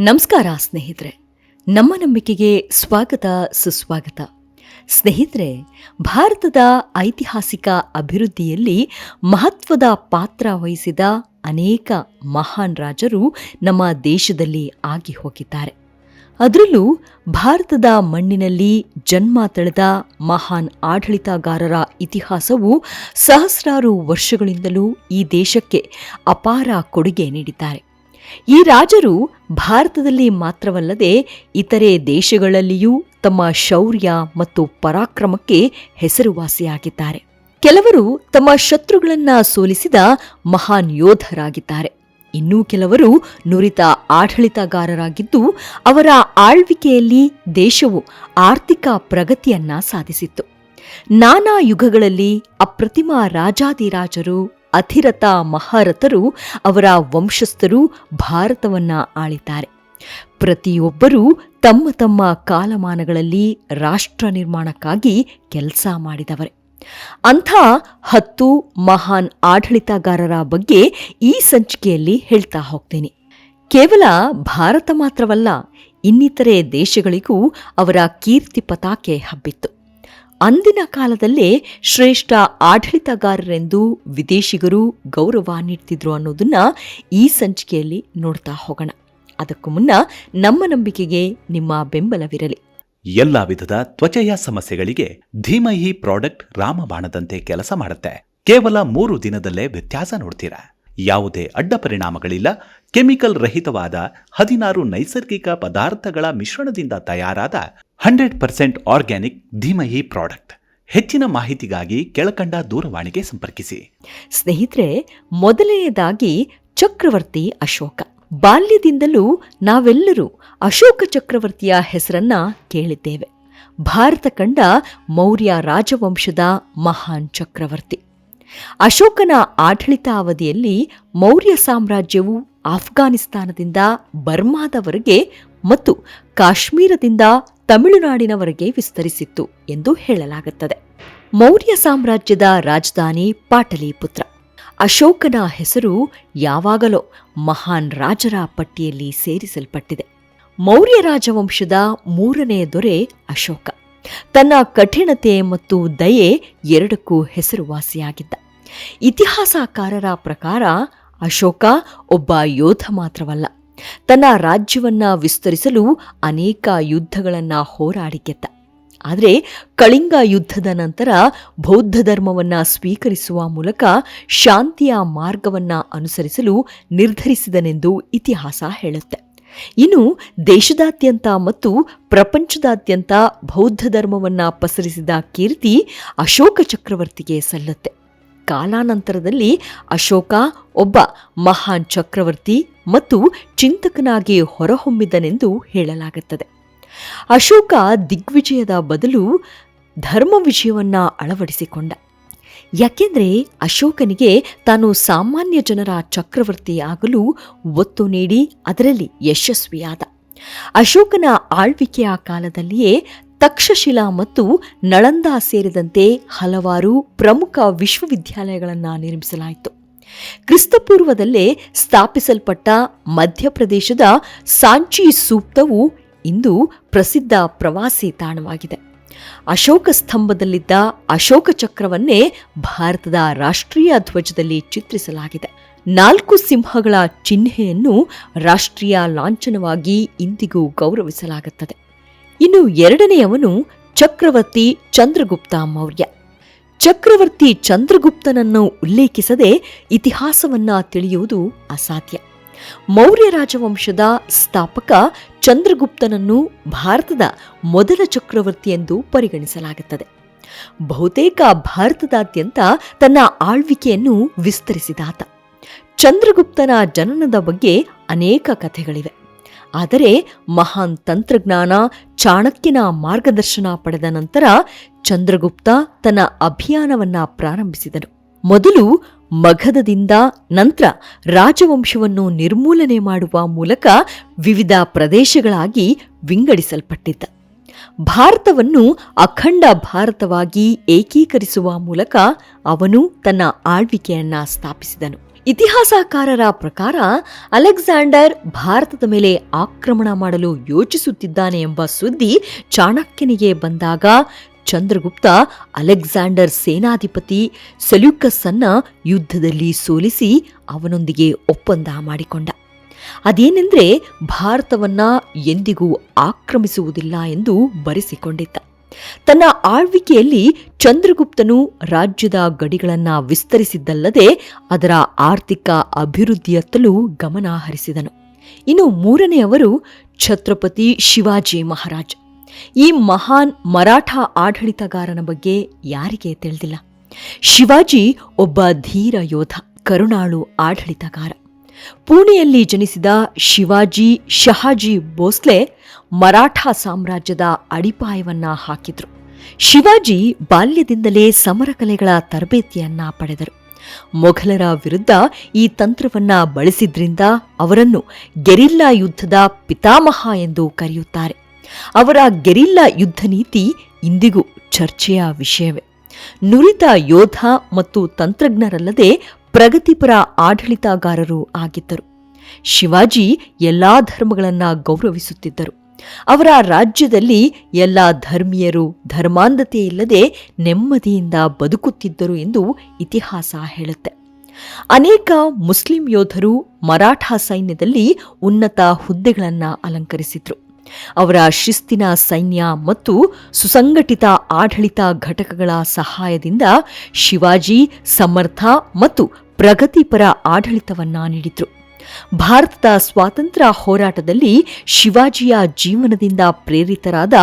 ನಮಸ್ಕಾರ ಸ್ನೇಹಿತರೆ, ನಮ್ಮ ನಂಬಿಕೆಗೆ ಸ್ವಾಗತ ಸುಸ್ವಾಗತ. ಸ್ನೇಹಿತರೆ, ಭಾರತದ ಐತಿಹಾಸಿಕ ಅಭಿವೃದ್ಧಿಯಲ್ಲಿ ಮಹತ್ವದ ಪಾತ್ರ ವಹಿಸಿದ ಅನೇಕ ಮಹಾನ್ ರಾಜರು ನಮ್ಮ ದೇಶದಲ್ಲಿ ಆಗಿ ಹೋಗಿದ್ದಾರೆ. ಅದರಲ್ಲೂ ಭಾರತದ ಮಣ್ಣಿನಲ್ಲಿ ಜನ್ಮ ತಳೆದ ಮಹಾನ್ ಆಡಳಿತಗಾರರ ಇತಿಹಾಸವು ಸಹಸ್ರಾರು ವರ್ಷಗಳಿಂದಲೂ ಈ ದೇಶಕ್ಕೆ ಅಪಾರ ಕೊಡುಗೆ ನೀಡಿದ್ದಾರೆ. ಈ ರಾಜರು ಭಾರತದಲ್ಲಿ ಮಾತ್ರವಲ್ಲದೆ ಇತರೆ ದೇಶಗಳಲ್ಲಿಯೂ ತಮ್ಮ ಶೌರ್ಯ ಮತ್ತು ಪರಾಕ್ರಮಕ್ಕೆ ಹೆಸರುವಾಸಿಯಾಗಿದ್ದಾರೆ. ಕೆಲವರು ತಮ್ಮ ಶತ್ರುಗಳನ್ನ ಸೋಲಿಸಿದ ಮಹಾನ್ ಯೋಧರಾಗಿದ್ದಾರೆ. ಇನ್ನೂ ಕೆಲವರು ನುರಿತ ಆಡಳಿತಗಾರರಾಗಿದ್ದು ಅವರ ಆಳ್ವಿಕೆಯಲ್ಲಿ ದೇಶವು ಆರ್ಥಿಕ ಪ್ರಗತಿಯನ್ನ ಸಾಧಿಸಿತ್ತು. ನಾನಾ ಯುಗಗಳಲ್ಲಿ ಅಪ್ರತಿಮ ರಾಜಾದಿರಾಜರು, ಅಧಿರಥ ಮಹಾರಥರು, ಅವರ ವಂಶಸ್ಥರು ಭಾರತವನ್ನ ಆಳಿದ್ದಾರೆ. ಪ್ರತಿಯೊಬ್ಬರೂ ತಮ್ಮ ತಮ್ಮ ಕಾಲಮಾನಗಳಲ್ಲಿ ರಾಷ್ಟ್ರ ನಿರ್ಮಾಣಕ್ಕಾಗಿ ಕೆಲಸ ಮಾಡಿದವರೇ. ಅಂಥ 10 ಮಹಾನ್ ಆಡಳಿತಗಾರರ ಬಗ್ಗೆ ಈ ಸಂಚಿಕೆಯಲ್ಲಿ ಹೇಳ್ತಾ ಹೋಗ್ತೀನಿ. ಕೇವಲ ಭಾರತ ಮಾತ್ರವಲ್ಲ, ಇನ್ನಿತರೆ ದೇಶಗಳಿಗೂ ಅವರ ಕೀರ್ತಿ ಪತಾಕೆ ಹಬ್ಬಿತ್ತು. ಅಂದಿನ ಕಾಲದಲ್ಲೇ ಶ್ರೇಷ್ಠ ಆಡಳಿತಗಾರರೆಂದು ವಿದೇಶಿಗರು ಗೌರವ ನೀಡ್ತಿದ್ರು ಅನ್ನೋದನ್ನ ಈ ಸಂಚಿಕೆಯಲ್ಲಿ ನೋಡ್ತಾ ಹೋಗೋಣ. ಅದಕ್ಕೂ ಮುನ್ನ ನಮ್ಮ ನಂಬಿಕೆಗೆ ನಿಮ್ಮ ಬೆಂಬಲವಿರಲಿ. ಎಲ್ಲ ವಿಧದ ತ್ವಚೆಯ ಸಮಸ್ಯೆಗಳಿಗೆ ಧೀಮಹಿ ಪ್ರಾಡಕ್ಟ್ ರಾಮಬಾಣದಂತೆ ಕೆಲಸ ಮಾಡುತ್ತೆ. ಕೇವಲ 3 ದಿನದಲ್ಲೇ ವ್ಯತ್ಯಾಸ ನೋಡ್ತೀರಾ. ಯಾವುದೇ ಅಡ್ಡ ಪರಿಣಾಮಗಳಿಲ್ಲ. ಕೆಮಿಕಲ್ ರಹಿತವಾದ 16 ನೈಸರ್ಗಿಕ ಪದಾರ್ಥಗಳ ಮಿಶ್ರಣದಿಂದ ತಯಾರಾದ 100% ಆರ್ಗ್ಯಾನಿಕ್ ಧೀಮಹಿ ಪ್ರಾಡಕ್ಟ್. ಹೆಚ್ಚಿನ ಮಾಹಿತಿಗಾಗಿ ಕೆಳಕಂಡ ದೂರವಾಣಿಗೆ ಸಂಪರ್ಕಿಸಿ. ಸ್ನೇಹಿತರೆ, ಮೊದಲನೆಯದಾಗಿ ಚಕ್ರವರ್ತಿ ಅಶೋಕ. ಬಾಲ್ಯದಿಂದಲೂ ನಾವೆಲ್ಲರೂ ಅಶೋಕ ಚಕ್ರವರ್ತಿಯ ಹೆಸರನ್ನ ಕೇಳಿದ್ದೇವೆ. ಭಾರತ ಕಂಡ ಮೌರ್ಯ ರಾಜವಂಶದ ಮಹಾನ್ ಚಕ್ರವರ್ತಿ. ಅಶೋಕನ ಆಡಳಿತ ಅವಧಿಯಲ್ಲಿ ಮೌರ್ಯ ಸಾಮ್ರಾಜ್ಯವು ಆಫ್ಘಾನಿಸ್ತಾನದಿಂದ ಬರ್ಮಾದವರೆಗೆ ಮತ್ತು ಕಾಶ್ಮೀರದಿಂದ ತಮಿಳುನಾಡಿನವರೆಗೆ ವಿಸ್ತರಿಸಿತ್ತು ಎಂದು ಹೇಳಲಾಗುತ್ತದೆ. ಮೌರ್ಯ ಸಾಮ್ರಾಜ್ಯದ ರಾಜಧಾನಿ ಪಾಟಲಿಪುತ್ರ. ಅಶೋಕನ ಹೆಸರು ಯಾವಾಗಲೋ ಮಹಾನ್ ರಾಜರ ಪಟ್ಟಿಯಲ್ಲಿ ಸೇರಿಸಲ್ಪಟ್ಟಿದೆ. ಮೌರ್ಯ ರಾಜವಂಶದ 3ನೇ ದೊರೆ ಅಶೋಕ. ತನ್ನ ಕಠಿಣತೆ ಮತ್ತು ದಯೆ ಎರಡಕ್ಕೂ ಹೆಸರುವಾಸಿಯಾಗಿದ್ದ. ಇತಿಹಾಸಕಾರರ ಪ್ರಕಾರ ಅಶೋಕ ಒಬ್ಬ ಯೋಧ ಮಾತ್ರವಲ್ಲ, ತನ್ನ ರಾಜ್ಯವನ್ನ ವಿಸ್ತರಿಸಲು ಅನೇಕ ಯುದ್ಧಗಳನ್ನ ಹೋರಾಡಿ ಗೆದ್ದ. ಆದರೆ ಕಳಿಂಗ ಯುದ್ಧದ ನಂತರ ಬೌದ್ಧ ಧರ್ಮವನ್ನ ಸ್ವೀಕರಿಸುವ ಮೂಲಕ ಶಾಂತಿಯ ಮಾರ್ಗವನ್ನ ಅನುಸರಿಸಲು ನಿರ್ಧರಿಸಿದನೆಂದು ಇತಿಹಾಸ ಹೇಳುತ್ತೆ. ಇನ್ನು ದೇಶದಾದ್ಯಂತ ಮತ್ತು ಪ್ರಪಂಚದಾದ್ಯಂತ ಬೌದ್ಧ ಧರ್ಮವನ್ನ ಪಸರಿಸಿದ ಕೀರ್ತಿ ಅಶೋಕ ಚಕ್ರವರ್ತಿಗೆ ಸಲ್ಲುತ್ತೆ. ಕಾಲಾನಂತರದಲ್ಲಿ ಅಶೋಕ ಒಬ್ಬ ಮಹಾನ್ ಚಕ್ರವರ್ತಿ ಮತ್ತು ಚಿಂತಕನಾಗಿ ಹೊರಹೊಮ್ಮಿದನೆಂದು ಹೇಳಲಾಗುತ್ತದೆ. ಅಶೋಕ ದಿಗ್ವಿಜಯದ ಬದಲು ಧರ್ಮ ವಿಜಯವನ್ನ ಅಳವಡಿಸಿಕೊಂಡ. ಯಾಕೆಂದ್ರೆ ಅಶೋಕನಿಗೆ ತಾನು ಸಾಮಾನ್ಯ ಜನರ ಚಕ್ರವರ್ತಿ ಆಗಲು ಒತ್ತು ನೀಡಿ ಅದರಲ್ಲಿ ಯಶಸ್ವಿಯಾದ. ಅಶೋಕನ ಆಳ್ವಿಕೆಯ ಕಾಲದಲ್ಲಿಯೇ ತಕ್ಷಶಿಲಾ ಮತ್ತು ನಳಂದ ಸೇರಿದಂತೆ ಹಲವಾರು ಪ್ರಮುಖ ವಿಶ್ವವಿದ್ಯಾಲಯಗಳನ್ನು ನಿರ್ಮಿಸಲಾಯಿತು. ಕ್ರಿಸ್ತಪೂರ್ವದಲ್ಲೇ ಸ್ಥಾಪಿಸಲ್ಪಟ್ಟ ಮಧ್ಯಪ್ರದೇಶದ ಸಾಂಚಿ ಸೂಕ್ತವು ಇಂದು ಪ್ರಸಿದ್ಧ ಪ್ರವಾಸಿ ತಾಣವಾಗಿದೆ. ಅಶೋಕ ಸ್ತಂಭದಲ್ಲಿದ್ದ ಅಶೋಕ ಚಕ್ರವನ್ನೇ ಭಾರತದ ರಾಷ್ಟ್ರೀಯ ಧ್ವಜದಲ್ಲಿ ಚಿತ್ರಿಸಲಾಗಿದೆ. 4 ಸಿಂಹಗಳ ಚಿಹ್ನೆಯನ್ನು ರಾಷ್ಟ್ರೀಯ ಲಾಂಛನವಾಗಿ ಇಂದಿಗೂ ಗೌರವಿಸಲಾಗುತ್ತದೆ. ಇನ್ನು 2ನೇಯವನು ಚಕ್ರವರ್ತಿ ಚಂದ್ರಗುಪ್ತ ಮೌರ್ಯ. ಚಕ್ರವರ್ತಿ ಚಂದ್ರಗುಪ್ತನನ್ನು ಉಲ್ಲೇಖಿಸದೆ ಇತಿಹಾಸವನ್ನ ತಿಳಿಯುವುದು ಅಸಾಧ್ಯ. ಮೌರ್ಯ ರಾಜವಂಶದ ಸ್ಥಾಪಕ ಚಂದ್ರಗುಪ್ತನನ್ನು ಭಾರತದ ಮೊದಲ ಚಕ್ರವರ್ತಿ ಎಂದು ಪರಿಗಣಿಸಲಾಗುತ್ತದೆ. ಬಹುತೇಕ ಭಾರತದಾದ್ಯಂತ ತನ್ನ ಆಳ್ವಿಕೆಯನ್ನು ವಿಸ್ತರಿಸಿದಾತ. ಚಂದ್ರಗುಪ್ತನ ಜನನದ ಬಗ್ಗೆ ಅನೇಕ ಕಥೆಗಳಿವೆ. ಆದರೆ ಮಹಾನ್ ತಂತ್ರಜ್ಞಾನ ಚಾಣಕ್ಯನ ಮಾರ್ಗದರ್ಶನ ಪಡೆದ ನಂತರ ಚಂದ್ರಗುಪ್ತ ತನ್ನ ಅಭಿಯಾನವನ್ನ ಪ್ರಾರಂಭಿಸಿದನು. ಮೊದಲು ಮಗಧದಿಂದ, ನಂತರ ರಾಜವಂಶವನ್ನು ನಿರ್ಮೂಲನೆ ಮಾಡುವ ಮೂಲಕ ವಿವಿಧ ಪ್ರದೇಶಗಳಾಗಿ ವಿಂಗಡಿಸಲ್ಪಟ್ಟಿದ್ದ. ಭಾರತವನ್ನು ಅಖಂಡ ಭಾರತವಾಗಿ ಏಕೀಕರಿಸುವ ಮೂಲಕ ಅವನು ತನ್ನ ಆಳ್ವಿಕೆಯನ್ನ ಸ್ಥಾಪಿಸಿದನು. ಇತಿಹಾಸಕಾರರ ಪ್ರಕಾರ ಅಲೆಕ್ಸಾಂಡರ್ ಭಾರತದ ಮೇಲೆ ಆಕ್ರಮಣ ಮಾಡಲು ಯೋಚಿಸುತ್ತಿದ್ದಾನೆ ಎಂಬ ಸುದ್ದಿ ಚಾಣಕ್ಯನಿಗೆ ಬಂದಾಗ ಚಂದ್ರಗುಪ್ತ ಅಲೆಕ್ಸಾಂಡರ್ ಸೇನಾಧಿಪತಿ ಸೆಲ್ಯೂಕಸ್ ಅನ್ನ ಯುದ್ಧದಲ್ಲಿ ಸೋಲಿಸಿ ಅವನೊಂದಿಗೆ ಒಪ್ಪಂದ ಮಾಡಿಕೊಂಡ. ಅದೇನೆಂದ್ರೆ ಭಾರತವನ್ನ ಎಂದಿಗೂ ಆಕ್ರಮಿಸುವುದಿಲ್ಲ ಎಂದು ಬರೆಸಿಕೊಂಡಿದ್ದ. ತನ್ನ ಆಳ್ವಿಕೆಯಲ್ಲಿ ಚಂದ್ರಗುಪ್ತನು ರಾಜ್ಯದ ಗಡಿಗಳನ್ನು ವಿಸ್ತರಿಸಿದ್ದಲ್ಲದೆ ಅದರ ಆರ್ಥಿಕ ಅಭಿವೃದ್ಧಿಯತ್ತಲೂ ಗಮನ ಹರಿಸಿದನು. ಇನ್ನು ಮೂರನೆಯವರು ಛತ್ರಪತಿ ಶಿವಾಜಿ ಮಹಾರಾಜ್. ಈ ಮಹಾನ್ ಮರಾಠ ಆಡಳಿತಗಾರನ ಬಗ್ಗೆ ಯಾರಿಗೆ ತಿಳಿದಿಲ್ಲ? ಶಿವಾಜಿ ಒಬ್ಬ ಧೀರ ಯೋಧ, ಕರುಣಾಳು ಆಡಳಿತಗಾರ. ಪುಣೆಯಲ್ಲಿ ಜನಿಸಿದ ಶಿವಾಜಿ ಶಹಾಜಿ ಭೋಸ್ಲೆ ಮರಾಠ ಸಾಮ್ರಾಜ್ಯದ ಅಡಿಪಾಯವನ್ನ ಹಾಕಿದ್ರು. ಶಿವಾಜಿ ಬಾಲ್ಯದಿಂದಲೇ ಸಮರಕಲೆಗಳ ತರಬೇತಿಯನ್ನ ಪಡೆದರು. ಮೊಘಲರ ವಿರುದ್ಧ ಈ ತಂತ್ರವನ್ನ ಬಳಸಿದ್ರಿಂದ ಅವರನ್ನು ಗೆರಿಲ್ಲಾ ಯುದ್ಧದ ಪಿತಾಮಹ ಎಂದು ಕರೆಯುತ್ತಾರೆ. ಅವರ ಗೆರಿಲ್ಲಾ ಯುದ್ಧ ನೀತಿ ಇಂದಿಗೂ ಚರ್ಚೆಯ ವಿಷಯವೇ. ನುರಿತ ಯೋಧ ಮತ್ತು ತಂತ್ರಜ್ಞರಲ್ಲದೆ ಪ್ರಗತಿಪರ ಆಡಳಿತಗಾರರು ಆಗಿದ್ದರು. ಶಿವಾಜಿ ಎಲ್ಲಾ ಧರ್ಮಗಳನ್ನ ಗೌರವಿಸುತ್ತಿದ್ದರು. ಅವರ ರಾಜ್ಯದಲ್ಲಿ ಎಲ್ಲ ಧರ್ಮೀಯರು ಧರ್ಮಾಂಧತೆಯಿಲ್ಲದೆ ನೆಮ್ಮದಿಯಿಂದ ಬದುಕುತ್ತಿದ್ದರು ಎಂದು ಇತಿಹಾಸ ಹೇಳುತ್ತೆ. ಅನೇಕ ಮುಸ್ಲಿಂ ಯೋಧರು ಮರಾಠ ಸೈನ್ಯದಲ್ಲಿ ಉನ್ನತ ಹುದ್ದೆಗಳನ್ನು ಅಲಂಕರಿಸಿದ್ರು. ಅವರ ಶಿಸ್ತಿನ ಸೈನ್ಯ ಮತ್ತು ಸುಸಂಘಟಿತ ಆಡಳಿತ ಘಟಕಗಳ ಸಹಾಯದಿಂದ ಶಿವಾಜಿ ಸಮರ್ಥ ಮತ್ತು ಪ್ರಗತಿಪರ ಆಡಳಿತವನ್ನ ನೀಡಿದ್ರು. ಭಾರತದ ಸ್ವಾತಂತ್ರ್ಯ ಹೋರಾಟದಲ್ಲಿ ಶಿವಾಜಿಯ ಜೀವನದಿಂದ ಪ್ರೇರಿತರಾದ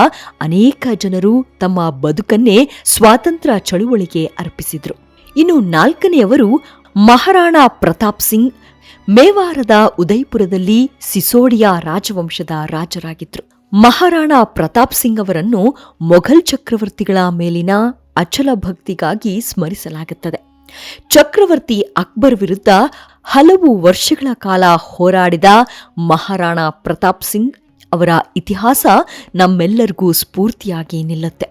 ಅನೇಕ ಜನರು ತಮ್ಮ ಬದುಕನ್ನೇ ಸ್ವಾತಂತ್ರ್ಯ ಚಳುವಳಿಗೆ ಅರ್ಪಿಸಿದ್ರು. ಇನ್ನು ನಾಲ್ಕನೆಯವರು ಮಹಾರಾಣಾ ಪ್ರತಾಪ್ ಸಿಂಗ್. ಮೇವಾರದ ಉದಯ್ಪುರದಲ್ಲಿ ಸಿಸೋಡಿಯಾ ರಾಜವಂಶದ ರಾಜರಾಗಿದ್ರು. ಮಹಾರಾಣಾ ಪ್ರತಾಪ್ ಸಿಂಗ್ ಅವರನ್ನು ಮೊಘಲ್ ಚಕ್ರವರ್ತಿಗಳ ಮೇಲಿನ ಅಚಲ ಭಕ್ತಿಗಾಗಿ ಸ್ಮರಿಸಲಾಗುತ್ತದೆ. ಚಕ್ರವರ್ತಿ ಅಕ್ಬರ್ ವಿರುದ್ಧ ಹಲವು ವರ್ಷಗಳ ಕಾಲ ಹೋರಾಡಿದ ಮಹಾರಾಣಾ ಪ್ರತಾಪ್ ಸಿಂಗ್ ಅವರ ಇತಿಹಾಸ ನಮ್ಮೆಲ್ಲರಿಗೂ ಸ್ಫೂರ್ತಿಯಾಗಿ ನಿಲ್ಲುತ್ತೆ.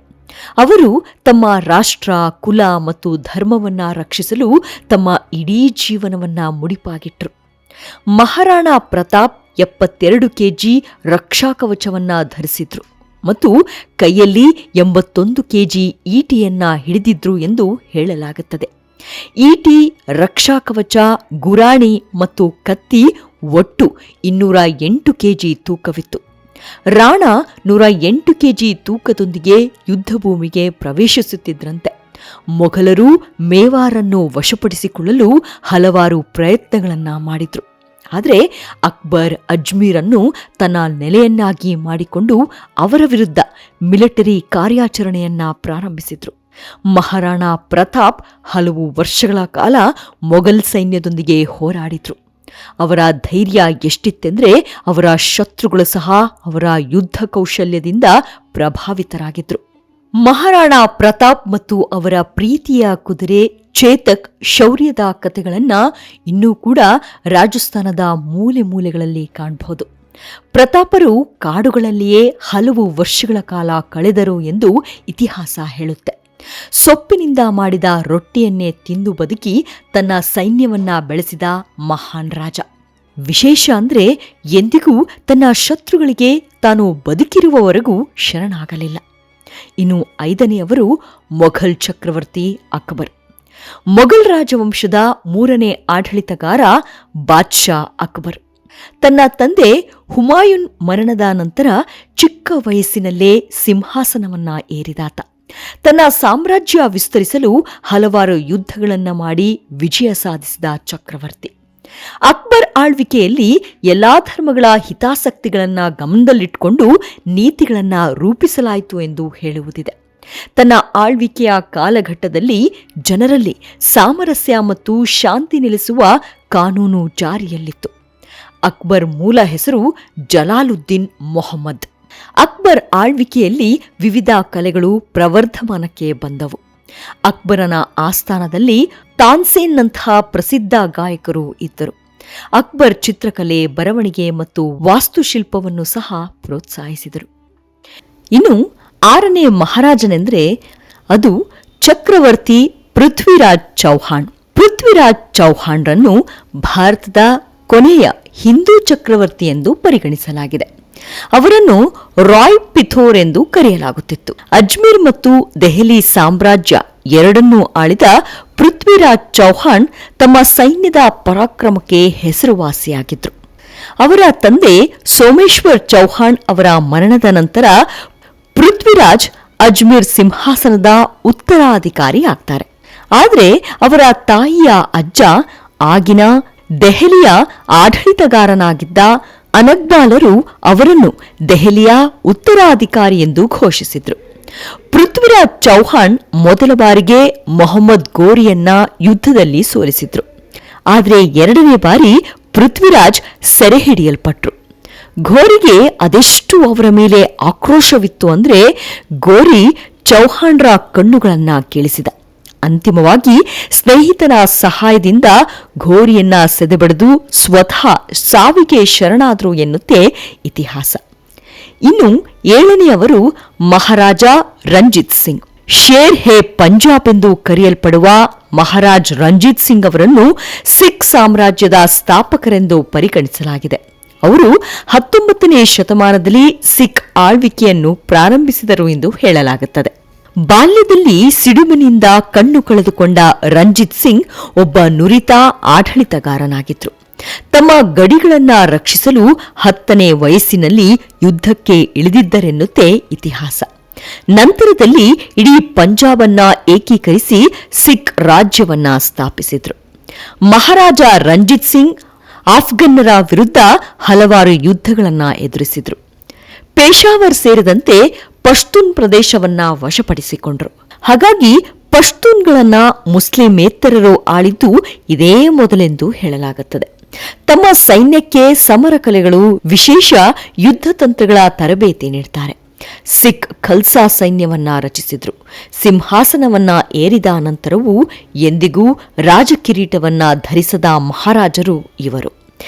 ಅವರು ತಮ್ಮ ರಾಷ್ಟ್ರ, ಕುಲ ಮತ್ತು ಧರ್ಮವನ್ನ ರಕ್ಷಿಸಲು ತಮ್ಮ ಇಡೀ ಜೀವನವನ್ನ ಮುಡಿಪಾಗಿಟ್ರು. ಮಹಾರಾಣಾ ಪ್ರತಾಪ್ 72 ಕೆಜಿ ರಕ್ಷಾ ಕವಚವನ್ನ ಧರಿಸಿದ್ರು ಮತ್ತು ಕೈಯಲ್ಲಿ 81 ಕೆಜಿ ಈಟಿಯನ್ನ ಹಿಡಿದಿದ್ರು ಎಂದು ಹೇಳಲಾಗುತ್ತದೆ. ಈಟಿ, ರಕ್ಷಾ ಕವಚ, ಗುರಾಣಿ ಮತ್ತು ಕತ್ತಿ ಒಟ್ಟು 208 ಕೆಜಿ ತೂಕವಿತ್ತು. ರಾಣಾ 108 ಕೆಜಿ ತೂಕದೊಂದಿಗೆ ಯುದ್ಧಭೂಮಿಗೆ ಪ್ರವೇಶಿಸುತ್ತಿದ್ರಂತೆ. ಮೊಘಲರು ಮೇವಾರನ್ನು ವಶಪಡಿಸಿಕೊಳ್ಳಲು ಹಲವಾರು ಪ್ರಯತ್ನಗಳನ್ನ ಮಾಡಿದ್ರು. ಆದರೆ ಅಕ್ಬರ್ ಅಜ್ಮೀರನ್ನು ತನ್ನ ನೆಲೆಯನ್ನಾಗಿ ಮಾಡಿಕೊಂಡು ಅವರ ವಿರುದ್ಧ ಮಿಲಿಟರಿ ಕಾರ್ಯಾಚರಣೆಯನ್ನ ಪ್ರಾರಂಭಿಸಿದ್ರು. ಮಹಾರಾಣಾ ಪ್ರತಾಪ್ ಹಲವು ವರ್ಷಗಳ ಕಾಲ ಮೊಘಲ್ ಸೈನ್ಯದೊಂದಿಗೆ ಹೋರಾಡಿದ್ರು. ಅವರ ಧೈರ್ಯ ಎಷ್ಟಿತ್ತೆಂದ್ರೆ ಅವರ ಶತ್ರುಗಳು ಸಹ ಅವರ ಯುದ್ಧ ಕೌಶಲ್ಯದಿಂದ ಪ್ರಭಾವಿತರಾಗಿದ್ರು. ಮಹಾರಾಣಾ ಪ್ರತಾಪ್ ಮತ್ತು ಅವರ ಪ್ರೀತಿಯ ಕುದುರೆ ಚೇತಕ್ ಶೌರ್ಯದ ಕಥೆಗಳನ್ನ ಇನ್ನೂ ಕೂಡ ರಾಜಸ್ಥಾನದ ಮೂಲೆ ಮೂಲೆಗಳಲ್ಲಿ ಕಾಣಬಹುದು. ಪ್ರತಾಪರು ಕಾಡುಗಳಲ್ಲಿಯೇ ಹಲವು ವರ್ಷಗಳ ಕಾಲ ಕಳೆದರು ಎಂದು ಇತಿಹಾಸ ಹೇಳುತ್ತೆ. ಸೊಪ್ಪಿನಿಂದ ಮಾಡಿದ ರೊಟ್ಟಿಯನ್ನೇ ತಿಂದು ಬದುಕಿ ತನ್ನ ಸೈನ್ಯವನ್ನ ಬೆಳೆಸಿದ ಮಹಾನ್ ರಾಜ. ವಿಶೇಷ ಅಂದ್ರೆ ಎಂದಿಗೂ ತನ್ನ ಶತ್ರುಗಳಿಗೆ ತಾನು ಬದುಕಿರುವವರೆಗೂ ಶರಣಾಗಲಿಲ್ಲ. ಇನ್ನು 5ನೆಯವರು ಮೊಘಲ್ ಚಕ್ರವರ್ತಿ ಅಕ್ಬರ್. ಮೊಘಲ್ ರಾಜವಂಶದ 3ನೇ ಆಡಳಿತಗಾರ ಬಾದ್ಶಾ ಅಕ್ಬರ್. ತನ್ನ ತಂದೆ ಹುಮಾಯೂನ್ ಮರಣದ ನಂತರ ಚಿಕ್ಕ ವಯಸ್ಸಿನಲ್ಲೇ ಸಿಂಹಾಸನವನ್ನ ಏರಿದಾತ. ತನ್ನ ಸಾಮ್ರಾಜ್ಯ ವಿಸ್ತರಿಸಲು ಹಲವಾರು ಯುದ್ಧಗಳನ್ನು ಮಾಡಿ ವಿಜಯ ಸಾಧಿಸಿದ ಚಕ್ರವರ್ತಿ. ಅಕ್ಬರ್ ಆಳ್ವಿಕೆಯಲ್ಲಿ ಎಲ್ಲಾ ಧರ್ಮಗಳ ಹಿತಾಸಕ್ತಿಗಳನ್ನು ಗಮನದಲ್ಲಿಟ್ಟುಕೊಂಡು ನೀತಿಗಳನ್ನು ರೂಪಿಸಲಾಯಿತು ಎಂದು ಹೇಳುವುದಿದೆ. ತನ್ನ ಆಳ್ವಿಕೆಯ ಕಾಲಘಟ್ಟದಲ್ಲಿ ಜನರಲ್ಲಿ ಸಾಮರಸ್ಯ ಮತ್ತು ಶಾಂತಿ ನೆಲೆಸುವ ಕಾನೂನು ಜಾರಿಯಲ್ಲಿತ್ತು. ಅಕ್ಬರ್ ಮೂಲ ಹೆಸರು ಜಲಾಲುದ್ದೀನ್ ಮೊಹಮ್ಮದ್. ಅಕ್ಬರ್ ಆಳ್ವಿಕೆಯಲ್ಲಿ ವಿವಿಧ ಕಲೆಗಳು ಪ್ರವರ್ಧಮಾನಕ್ಕೆ ಬಂದವು. ಅಕ್ಬರನ ಆಸ್ಥಾನದಲ್ಲಿ ತಾನ್ಸೇನ್ನಂತಹ ಪ್ರಸಿದ್ಧ ಗಾಯಕರು ಇದ್ದರು. ಅಕ್ಬರ್ ಚಿತ್ರಕಲೆ, ಬರವಣಿಗೆ ಮತ್ತು ವಾಸ್ತುಶಿಲ್ಪವನ್ನು ಸಹ ಪ್ರೋತ್ಸಾಹಿಸಿದರು. ಇನ್ನು 6ನೇ ಮಹಾರಾಜನೆಂದರೆ ಅದು ಚಕ್ರವರ್ತಿ ಪೃಥ್ವಿರಾಜ್ ಚೌಹಾಣ್. ಪೃಥ್ವಿ ಪೃಥ್ವಿರಾಜ್ ಚೌಹಾಣ್ರನ್ನು ಭಾರತದ ಕೊನೆಯ ಹಿಂದೂ ಚಕ್ರವರ್ತಿ ಎಂದು ಪರಿಗಣಿಸಲಾಗಿದೆ. ಅವರನ್ನು ರಾಯ್ ಪಿಥೋರ್ ಎಂದು ಕರೆಯಲಾಗುತ್ತಿತ್ತು. ಅಜ್ಮೀರ್ ಮತ್ತು ದೆಹಲಿ ಸಾಮ್ರಾಜ್ಯ ಎರಡನ್ನೂ ಆಳಿದ ಪೃಥ್ವಿರಾಜ್ ಚೌಹಾಣ್ ತಮ್ಮ ಸೈನ್ಯದ ಪರಾಕ್ರಮಕ್ಕೆ ಹೆಸರುವಾಸಿಯಾಗಿದ್ರು. ಅವರ ತಂದೆ ಸೋಮೇಶ್ವರ್ ಚೌಹಾಣ್ ಅವರ ಮರಣದ ನಂತರ ಪೃಥ್ವಿರಾಜ್ ಅಜ್ಮೀರ್ ಸಿಂಹಾಸನದ ಉತ್ತರಾಧಿಕಾರಿ ಆಗ್ತಾರೆ. ಆದರೆ ಅವರ ತಾಯಿಯ ಅಜ್ಜ ಆಗಿನ ದೆಹಲಿಯ ಆಡಳಿತಗಾರನಾಗಿದ್ದ ಅನಗ್ಬಾಲರು ಅವರನ್ನು ದೆಹಲಿಯ ಉತ್ತರಾಧಿಕಾರಿ ಎಂದು ಘೋಷಿಸಿದ್ರು. ಪೃಥ್ವಿರಾಜ್ ಚೌಹಾಣ್ ಮೊದಲ ಬಾರಿಗೆ ಮೊಹಮ್ಮದ್ ಗೋರಿಯನ್ನ ಯುದ್ಧದಲ್ಲಿ ಸೋಲಿಸಿದ್ರು. ಆದರೆ ಎರಡನೇ ಬಾರಿ ಪೃಥ್ವಿರಾಜ್ ಸೆರೆ ಹಿಡಿಯಲ್ಪಟ್ರು. ಘೋರಿಗೆ ಅದೆಷ್ಟು ಅವರ ಮೇಲೆ ಆಕ್ರೋಶವಿತ್ತು ಅಂದ್ರೆ ಗೋರಿ ಚೌಹಾಣ್ರ ಕಣ್ಣುಗಳನ್ನ ಕೇಳಿಸಿದ. ಅಂತಿಮವಾಗಿ ಸ್ನೇಹಿತನ ಸಹಾಯದಿಂದ ಘೋರಿಯನ್ನ ಸೆದೆಬಡಿದು ಸ್ವತಃ ಸಾವಿಗೆ ಶರಣಾದ್ರು ಎನ್ನುತ್ತೆ ಇತಿಹಾಸ. ಇನ್ನು ಏಳನೆಯವರು ಮಹಾರಾಜ ರಂಜಿತ್ ಸಿಂಗ್. ಶೇರ್ ಹೇ ಪಂಜಾಬ್ ಎಂದು ಕರೆಯಲ್ಪಡುವ ಮಹಾರಾಜ್ ರಂಜಿತ್ ಸಿಂಗ್ ಅವರನ್ನು ಸಿಖ್ ಸಾಮ್ರಾಜ್ಯದ ಸ್ಥಾಪಕರೆಂದು ಪರಿಗಣಿಸಲಾಗಿದೆ. ಅವರು 19ನೇ ಶತಮಾನದಲ್ಲಿ ಸಿಖ್ ಆಳ್ವಿಕೆಯನ್ನು ಪ್ರಾರಂಭಿಸಿದರು ಎಂದು ಹೇಳಲಾಗುತ್ತದೆ. ಬಾಲ್ಯದಲ್ಲಿ ಸಿಡುಬಿನಿಂದ ಕಣ್ಣು ಕಳೆದುಕೊಂಡ ರಂಜಿತ್ ಸಿಂಗ್ ಒಬ್ಬ ನುರಿತ ಆಡಳಿತಗಾರನಾಗಿದ್ರು. ತಮ್ಮ ಗಡಿಗಳನ್ನ ರಕ್ಷಿಸಲು 10ನೇ ವಯಸ್ಸಿನಲ್ಲಿ ಯುದ್ಧಕ್ಕೆ ಇಳಿದಿದ್ದರೆನ್ನುತ್ತೆ ಇತಿಹಾಸ. ನಂತರದಲ್ಲಿ ಇಡೀ ಪಂಜಾಬನ್ನ ಏಕೀಕರಿಸಿ ಸಿಖ್ ರಾಜ್ಯವನ್ನ ಸ್ಥಾಪಿಸಿದ್ರು. ಮಹಾರಾಜ ರಂಜಿತ್ ಸಿಂಗ್ ಆಫ್ಘನ್ನರ ವಿರುದ್ಧ ಹಲವಾರು ಯುದ್ಧಗಳನ್ನ ಎದುರಿಸಿದ್ರು. ಪೇಶಾವರ್ ಸೇರಿದಂತೆ ಪಶ್ತೂನ್ ಪ್ರದೇಶವನ್ನ ವಶಪಡಿಸಿಕೊಂಡ್ರು. ಹಾಗಾಗಿ ಪಶ್ತೂನ್ಗಳನ್ನ ಮುಸ್ಲಿಮೇತರರು ಆಳಿದ್ದು ಇದೇ ಮೊದಲೆಂದು ಹೇಳಲಾಗುತ್ತದೆ. ತಮ್ಮ ಸೈನ್ಯಕ್ಕೆ ಸಮರ ಕಲೆಗಳು, ವಿಶೇಷ ಯುದ್ಧ ತಂತ್ರಗಳ ತರಬೇತಿ ನೀಡ್ತಾರೆ. ಸಿಖ್ ಖಲ್ಸಾ ಸೈನ್ಯವನ್ನ ರಚಿಸಿದ್ರು. ಸಿಂಹಾಸನವನ್ನ ಏರಿದ ನಂತರವೂ ಎಂದಿಗೂ ರಾಜಕಿರೀಟವನ್ನ ಧರಿಸದ ಮಹಾರಾಜರು ಇವರು.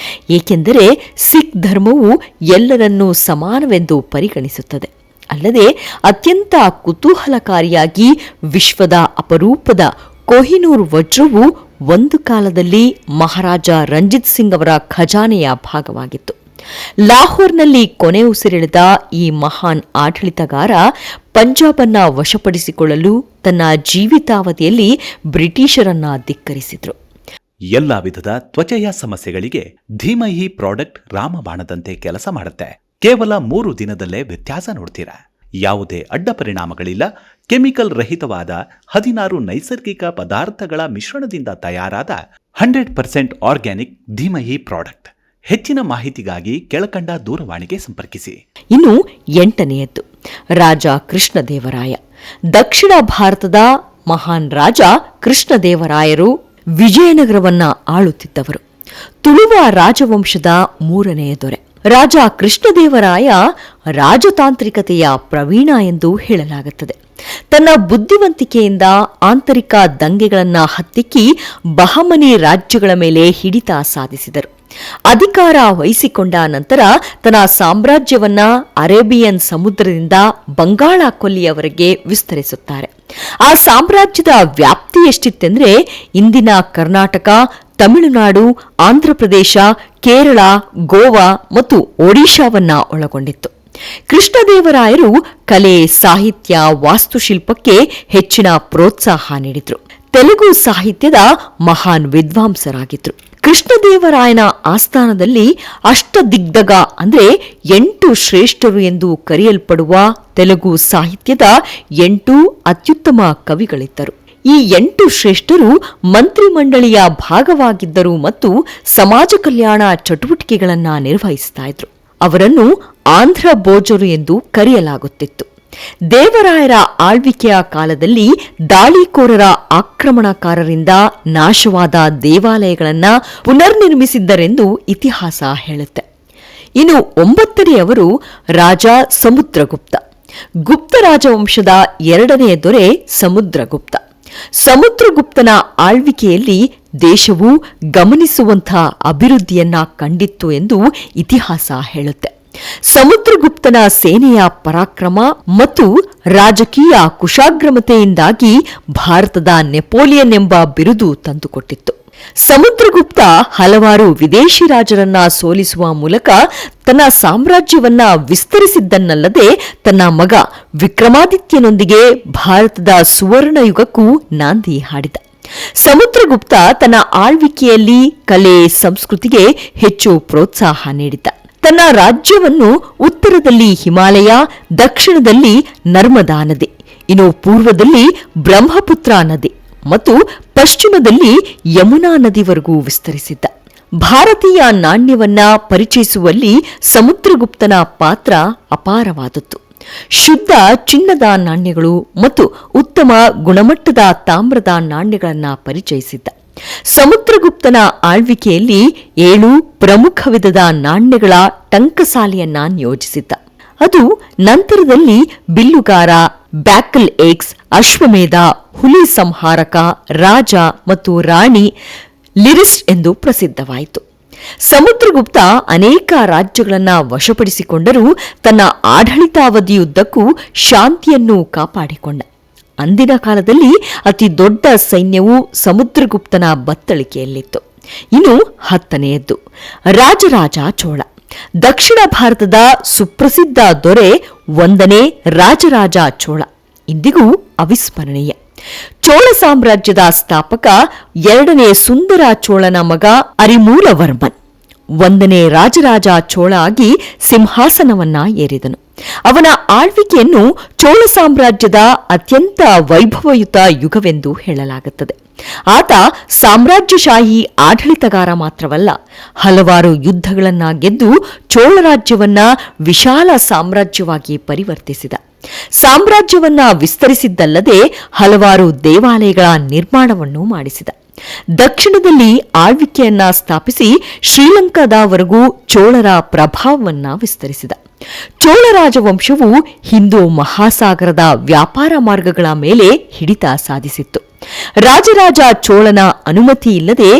ಏಕೆಂದರೆ ಸಿಖ್ ಧರ್ಮವು ಎಲ್ಲರನ್ನೂ ಸಮಾನವೆಂದು ಪರಿಗಣಿಸುತ್ತದೆ. ಅಲ್ಲದೆ ಅತ್ಯಂತ ಕುತೂಹಲಕಾರಿಯಾಗಿ ವಿಶ್ವದ ಅಪರೂಪದ ಕೊಹಿನೂರ್ ವಜ್ರವು ಒಂದು ಕಾಲದಲ್ಲಿ ಮಹಾರಾಜ ರಂಜಿತ್ ಸಿಂಗ್ ಅವರ ಖಜಾನೆಯ ಭಾಗವಾಗಿತ್ತು. ಲಾಹೋರ್ನಲ್ಲಿ ಕೊನೆ ಉಸಿರೆಳೆದ ಈ ಮಹಾನ್ ಆಡಳಿತಗಾರ ಪಂಜಾಬನ್ನ ವಶಪಡಿಸಿಕೊಳ್ಳಲು ತನ್ನ ಜೀವಿತಾವಧಿಯಲ್ಲಿ ಬ್ರಿಟಿಷರನ್ನ ಧಿಕ್ಕರಿಸಿದ್ರು. ಎಲ್ಲಾ ವಿಧದ ತ್ವಚೆಯ ಸಮಸ್ಯೆಗಳಿಗೆ ಧೀಮಹಿ ಪ್ರಾಡಕ್ಟ್ ರಾಮಬಾಣದಂತೆ ಕೆಲಸ ಮಾಡುತ್ತೆ. ಕೇವಲ 3 ದಿನದಲ್ಲೇ ವ್ಯತ್ಯಾಸ ನೋಡ್ತೀರಾ. ಯಾವುದೇ ಅಡ್ಡ ಪರಿಣಾಮಗಳಿಲ್ಲ. ಕೆಮಿಕಲ್ ರಹಿತವಾದ 16 ನೈಸರ್ಗಿಕ ಪದಾರ್ಥಗಳ ಮಿಶ್ರಣದಿಂದ ತಯಾರಾದ 100% ಆರ್ಗ್ಯಾನಿಕ್ ಧೀಮಹಿ ಪ್ರಾಡಕ್ಟ್. ಹೆಚ್ಚಿನ ಮಾಹಿತಿಗಾಗಿ ಕೆಳಕಂಡ ದೂರವಾಣಿಗೆ ಸಂಪರ್ಕಿಸಿ. ಇನ್ನು 8ನೇಯದ್ದು ರಾಜ ಕೃಷ್ಣದೇವರಾಯ. ದಕ್ಷಿಣ ಭಾರತದ ಮಹಾನ್ ರಾಜ ಕೃಷ್ಣದೇವರಾಯರು ವಿಜಯನಗರವನ್ನ ಆಳುತ್ತಿದ್ದವರು. ತುಳುವ ರಾಜವಂಶದ 3ನೇ ದೊರೆ. ರಾಜ ಕೃಷ್ಣದೇವರಾಯ ರಾಜತಾಂತ್ರಿಕತೆಯ ಪ್ರವೀಣ ಎಂದು ಹೇಳಲಾಗುತ್ತದೆ. ತನ್ನ ಬುದ್ಧಿವಂತಿಕೆಯಿಂದ ಆಂತರಿಕ ದಂಗೆಗಳನ್ನ ಹತ್ತಿಕ್ಕಿ ಬಹಮನಿ ರಾಜ್ಯಗಳ ಮೇಲೆ ಹಿಡಿತ ಸಾಧಿಸಿದರು. ಅಧಿಕಾರ ವಹಿಸಿಕೊಂಡ ನಂತರ ತನ್ನ ಸಾಮ್ರಾಜ್ಯವನ್ನ ಅರೇಬಿಯನ್ ಸಮುದ್ರದಿಂದ ಬಂಗಾಳ ಕೊಲ್ಲಿಯವರೆಗೆ ವಿಸ್ತರಿಸುತ್ತಾರೆ. ಆ ಸಾಮ್ರಾಜ್ಯದ ವ್ಯಾಪ್ತಿ ಎಷ್ಟಿತ್ತೆಂದ್ರೆ ಇಂದಿನ ಕರ್ನಾಟಕ, ತಮಿಳುನಾಡು, ಆಂಧ್ರಪ್ರದೇಶ, ಕೇರಳ, ಗೋವಾ ಮತ್ತು ಒಡಿಶಾವನ್ನ ಒಳಗೊಂಡಿತ್ತು. ಕೃಷ್ಣದೇವರಾಯರು ಕಲೆ, ಸಾಹಿತ್ಯ, ವಾಸ್ತುಶಿಲ್ಪಕ್ಕೆ ಹೆಚ್ಚಿನ ಪ್ರೋತ್ಸಾಹ ನೀಡಿದ್ರು. ತೆಲುಗು ಸಾಹಿತ್ಯದ ಮಹಾನ್ ವಿದ್ವಾಂಸರಾಗಿದ್ರು. ಕೃಷ್ಣದೇವರಾಯನ ಆಸ್ಥಾನದಲ್ಲಿ ಅಷ್ಟದಿಗ್ಗಜ ಅಂದ್ರೆ 8 ಶ್ರೇಷ್ಠರು ಎಂದು ಕರೆಯಲ್ಪಡುವ ತೆಲುಗು ಸಾಹಿತ್ಯದ 8 ಅತ್ಯುತ್ತಮ ಕವಿಗಳಿದ್ದರು. ಈ 8 ಶ್ರೇಷ್ಠರು ಮಂತ್ರಿಮಂಡಳಿಯ ಭಾಗವಾಗಿದ್ದರು ಮತ್ತು ಸಮಾಜ ಕಲ್ಯಾಣ ಚಟುವಟಿಕೆಗಳನ್ನು ನಿರ್ವಹಿಸ್ತಾ ಇದ್ರು. ಅವರನ್ನು ಆಂಧ್ರ ಭೋಜರು ಎಂದು ಕರೆಯಲಾಗುತ್ತಿತ್ತು. ದೇವರಾಯರ ಆಳ್ವಿಕೆಯ ಕಾಲದಲ್ಲಿ ದಾಳಿಕೋರರ ಆಕ್ರಮಣಕಾರರಿಂದ ನಾಶವಾದ ದೇವಾಲಯಗಳನ್ನು ಪುನರ್ನಿರ್ಮಿಸಿದ್ದರೆಂದು ಇತಿಹಾಸ ಹೇಳುತ್ತೆ. ಇನ್ನು 9ನೇಯವರು ರಾಜ ಸಮುದ್ರಗುಪ್ತ. ಗುಪ್ತ ರಾಜವಂಶದ 2ನೇ ದೊರೆ ಸಮುದ್ರಗುಪ್ತ. ಸಮುದ್ರಗುಪ್ತನ ಆಳ್ವಿಕೆಯಲ್ಲಿ ದೇಶವು ಗಮನಿಸುವಂತಹ ಅಭಿವೃದ್ಧಿಯನ್ನ ಕಂಡಿತ್ತು ಎಂದು ಇತಿಹಾಸ ಹೇಳುತ್ತೆ. ಸಮುದ್ರಗುಪ್ತನ ಸೇನೆಯ ಪರಾಕ್ರಮ ಮತ್ತು ರಾಜಕೀಯ ಕುಶಾಗ್ರಮತೆಯಿಂದಾಗಿ ಭಾರತದ ನೆಪೋಲಿಯನ್ ಎಂಬ ಬಿರುದು ತಂದುಕೊಟ್ಟಿತ್ತು. ಸಮುದ್ರಗುಪ್ತ ಹಲವಾರು ವಿದೇಶಿ ರಾಜರನ್ನ ಸೋಲಿಸುವ ಮೂಲಕ ತನ್ನ ಸಾಮ್ರಾಜ್ಯವನ್ನ ವಿಸ್ತರಿಸಿದ್ದನ್ನಲ್ಲದೆ ತನ್ನ ಮಗ ವಿಕ್ರಮಾದಿತ್ಯನೊಂದಿಗೆ ಭಾರತದ ಸುವರ್ಣಯುಗಕ್ಕೂ ನಾಂದಿ ಹಾಡಿದ. ಸಮುದ್ರಗುಪ್ತ ತನ್ನ ಆಳ್ವಿಕೆಯಲ್ಲಿ ಕಲೆ ಸಂಸ್ಕೃತಿಗೆ ಹೆಚ್ಚು ಪ್ರೋತ್ಸಾಹ ನೀಡಿದ. ತನ್ನ ರಾಜ್ಯವನ್ನು ಉತ್ತರದಲ್ಲಿ ಹಿಮಾಲಯ, ದಕ್ಷಿಣದಲ್ಲಿ ನರ್ಮದಾ ನದಿ, ಇನ್ನು ಪೂರ್ವದಲ್ಲಿ ಬ್ರಹ್ಮಪುತ್ರ ನದಿ ಮತ್ತು ಪಶ್ಚಿಮದಲ್ಲಿ ಯಮುನಾ ನದಿವರೆಗೂ ವಿಸ್ತರಿಸಿದ್ದ. ಭಾರತೀಯ ನಾಣ್ಯವನ್ನ ಪರಿಚಯಿಸುವಲ್ಲಿ ಸಮುದ್ರಗುಪ್ತನ ಪಾತ್ರ ಅಪಾರವಾದದ್ದು. ಶುದ್ಧ ಚಿನ್ನದ ನಾಣ್ಯಗಳು ಮತ್ತು ಉತ್ತಮ ಗುಣಮಟ್ಟದ ತಾಮ್ರದ ನಾಣ್ಯಗಳನ್ನು ಪರಿಚಯಿಸಿದ್ದ. ಸಮುದ್ರಗುಪ್ತನ ಆಳ್ವಿಕೆಯಲ್ಲಿ 7 ಪ್ರಮುಖ ವಿಧದ ನಾಣ್ಯಗಳ ಟಂಕಸಾಲೆಯನ್ನ ನಿಯೋಜಿಸಿದ್ದ. ಅದು ನಂತರದಲ್ಲಿ ಬಿಲ್ಲುಗಾರ, ಬ್ಯಾಕಲ್ ಏಕ್ಸ್, ಅಶ್ವಮೇಧ, ಹುಲಿ ಸಂಹಾರಕ, ರಾಜ ಮತ್ತು ರಾಣಿ, ಲಿರಿಸ್ಟ್ ಎಂದು ಪ್ರಸಿದ್ಧವಾಯಿತು. ಸಮುದ್ರಗುಪ್ತ ಅನೇಕ ರಾಜ್ಯಗಳನ್ನು ವಶಪಡಿಸಿಕೊಂಡರೂ ತನ್ನ ಆಡಳಿತಾವಧಿಯುದ್ದಕ್ಕೂ ಶಾಂತಿಯನ್ನು ಕಾಪಾಡಿಕೊಂಡ. ಅಂದಿನ ಕಾಲದಲ್ಲಿ ಅತಿ ದೊಡ್ಡ ಸೈನ್ಯವು ಸಮುದ್ರಗುಪ್ತನ ಬತ್ತಳಿಕೆಯಲ್ಲಿತ್ತು. ಇನ್ನು 10ನೆಯದ್ದು ರಾಜರಾಜ ಚೋಳ. ದಕ್ಷಿಣ ಭಾರತದ ಸುಪ್ರಸಿದ್ಧ ದೊರೆ 1ನೇ ರಾಜರಾಜ ಚೋಳ ಇಂದಿಗೂ ಅವಿಸ್ಮರಣೀಯ. ಚೋಳ ಸಾಮ್ರಾಜ್ಯದ ಸ್ಥಾಪಕ 2ನೇ ಸುಂದರ ಚೋಳನ ಮಗ ಅರಿಮೂಲವರ್ಮನ್ 1ನೇ ರಾಜರಾಜ ಚೋಳ ಆಗಿ ಸಿಂಹಾಸನವನ್ನ ಏರಿದನು. ಅವನ ಆಳ್ವಿಕೆಯನ್ನು ಚೋಳ ಸಾಮ್ರಾಜ್ಯದ ಅತ್ಯಂತ ವೈಭವಯುತ ಯುಗವೆಂದು ಹೇಳಲಾಗುತ್ತದೆ. ಆತ ಸಾಮ್ರಾಜ್ಯಶಾಹಿ ಆಡಳಿತಗಾರ ಮಾತ್ರವಲ್ಲ, ಹಲವಾರು ಯುದ್ಧಗಳನ್ನ ಗೆದ್ದು ಚೋಳ ರಾಜ್ಯವನ್ನ ವಿಶಾಲ ಸಾಮ್ರಾಜ್ಯವಾಗಿ ಪರಿವರ್ತಿಸಿದ. ಸಾಮ್ರಾಜ್ಯವನ್ನ ವಿಸ್ತರಿಸಿದ್ದಲ್ಲದೆ ಹಲವಾರು ದೇವಾಲಯಗಳ ನಿರ್ಮಾಣವನ್ನು ಮಾಡಿಸಿದ. ದಕ್ಷಿಣದಲ್ಲಿ ಆಳ್ವಿಕೆಯನ್ನ ಸ್ಥಾಪಿಸಿ ಶ್ರೀಲಂಕಾದವರೆಗೂ ಚೋಳರ ಪ್ರಭಾವವನ್ನ ವಿಸ್ತರಿಸಿದ. ಚೋಳ ರಾಜವಂಶವು ಹಿಂದೂ ಮಹಾಸಾಗರದ ವ್ಯಾಪಾರ ಮಾರ್ಗಗಳ ಮೇಲೆ ಹಿಡಿತ ಸಾಧಿಸಿತ್ತು. ರಾಜರಾಜ ಚೋಳನ ಅನುಮತಿ ಇಲ್ಲದೆ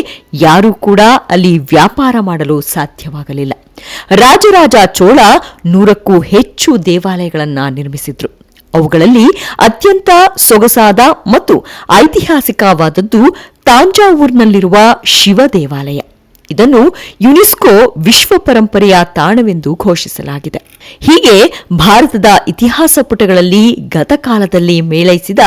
ಯಾರೂ ಕೂಡ ಅಲ್ಲಿ ವ್ಯಾಪಾರ ಮಾಡಲು ಸಾಧ್ಯವಾಗಲಿಲ್ಲ. ರಾಜರಾಜ ಚೋಳ 100ಕ್ಕೂ ಹೆಚ್ಚು ದೇವಾಲಯಗಳನ್ನು ನಿರ್ಮಿಸಿದ್ರು. ಅವುಗಳಲ್ಲಿ ಅತ್ಯಂತ ಸೊಗಸಾದ ಮತ್ತು ಐತಿಹಾಸಿಕವಾದದ್ದು ತಾಂಜಾವೂರ್ನಲ್ಲಿರುವ ಶಿವ ದೇವಾಲಯ. ಇದನ್ನು ಯುನೆಸ್ಕೋ ವಿಶ್ವ ಪರಂಪರೆಯ ತಾಣವೆಂದು ಘೋಷಿಸಲಾಗಿದೆ. ಹೀಗೆ ಭಾರತದ ಇತಿಹಾಸ ಪುಟಗಳಲ್ಲಿ ಗತಕಾಲದಲ್ಲಿ ಮೇಳೈಸಿದ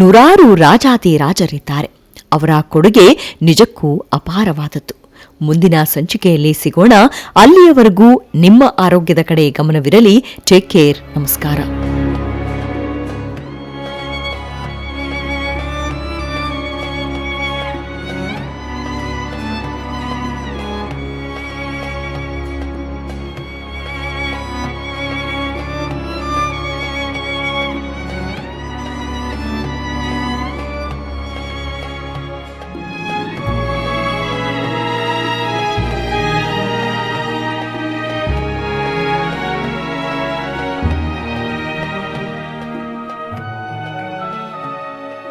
ನೂರಾರು ರಾಜಾದಿರಾಜರಿದ್ದಾರೆ. ಅವರ ಕೊಡುಗೆ ನಿಜಕ್ಕೂ ಅಪಾರವಾದದ್ದು. ಮುಂದಿನ ಸಂಚಿಕೆಯಲ್ಲಿ ಸಿಗೋಣ. ಅಲ್ಲಿಯವರೆಗೂ ನಿಮ್ಮ ಆರೋಗ್ಯದ ಕಡೆ ಗಮನವಿರಲಿ. Take care. ನಮಸ್ಕಾರ.